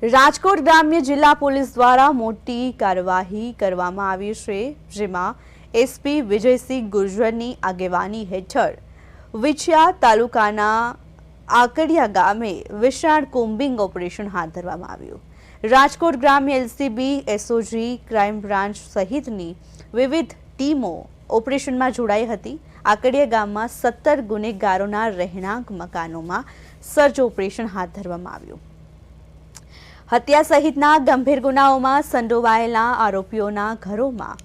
રાજકોટ ગ્રામ્ય જિલ્લા પોલીસ દ્વારા મોટી કાર્યવાહી કરવામાં આવી છે, જેમાં એસપી વિજયસિંહ ગુર્જરની આગેવાની હેઠળ વિછિયા તાલુકાના આકડિયા ગામે વિશાળ કોમ્બિંગ ઓપરેશન હાથ ધરવામાં આવ્યું। રાજકોટ ગ્રામ્ય એલસીબી, એસઓજી, ક્રાઇમ બ્રાન્ચ સહિતની વિવિધ ટીમો ઓપરેશનમાં જોડાઈ હતી। આકડિયા ગામમાં 17 ગુનેગારોના રહેણાંક મકાનોમાં સર્ચ ઓપરેશન હાથ ધરવામાં આવ્યું। હત્યા સહિતના ગંભીર ગુનાઓમાં સંડોવાયેલા આરોપીઓના ઘરોમાં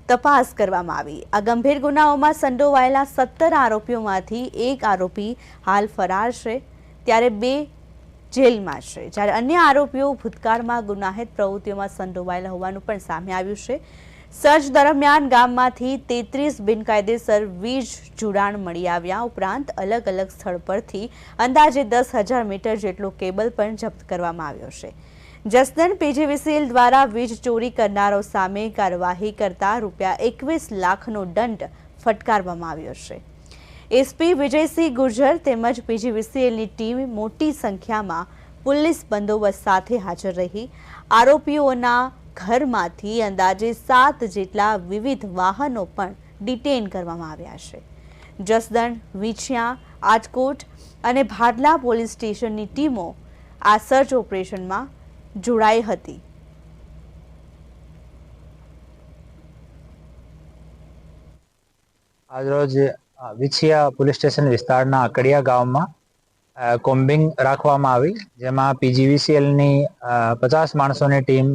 તપાસ કરવામાં આવી। આ ગંભીર ગુનાઓમાં સંડોવાયેલા 17 આરોપીઓમાંથી એક આરોપી હાલ ફરાર છે, ત્યારે 2 જેલમાં છે, જ્યારે અન્ય આરોપીઓ ભૂતકાળમાં ગુનાહિત પ્રવૃત્તિઓમાં સંડોવાયેલા હોવાનું પણ સામે આવ્યું છે। સર્ચ દરમિયાન ગામમાંથી 33 બિનકાયદેસર વીજ જોડાણ મળી આવ્યા ઉપરાંત અલગ અલગ સ્થળ પરથી અંદાજે 10,000 મીટર જેટલો કેબલ પણ જપ્ત કરવામાં આવ્યો છે। જસદણ પીજીવીસીએલ દ્વારા વીજ ચોરી કરનારો સામે કાર્યવાહી કરતા ₹21 લાખનો દંડ ફટકારવામાં આવ્યો છે। એસપી વિજયસિંહ ગુર્જર તેમજ પીજીવીસીએલની ટીમ મોટી સંખ્યામાં પોલીસ બંદોબસ્ત સાથે હાજર રહી આરોપીઓના ઘરમાંથી અંદાજે 7 જેટલા વિવિધ વાહનો પણ ડિટેન કરવામાં આવ્યા છે। જસદણ, વિછિયા, આજકોટ અને ભાડલા પોલીસ સ્ટેશનની ટીમો આ સર્ચ ઓપરેશનમાં જોડાઈ હતી। આજરોજ વિછિયા પોલીસ સ્ટેશન વિસ્તારના આકડિયા ગામમાં કોમ્બિંગ રાખવામાં આવી, જેમાં પીજીવીસીએલની 50 માણસોની ટીમ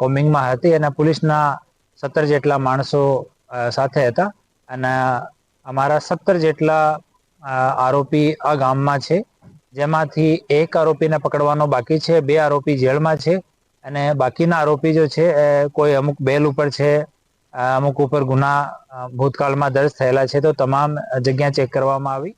કોમ્બિંગમાં હતી અને પોલીસના 17 જેટલા માણસો સાથે હતા અને અમારા 17 જેટલા આરોપી આ ગામમાં છે, જેમાંથી એક આરોપીને પકડવાનો બાકી છે, 2 આરોપી જેલમાં છે અને બાકીના આરોપી જો છે કોઈ અમુક બેલ ઉપર છે, અમુક ઉપર ગુના ભૂતકાળમાં દર્જ થયેલા છે, તો તમામ જગ્યા ચેક કરવામાં આવી।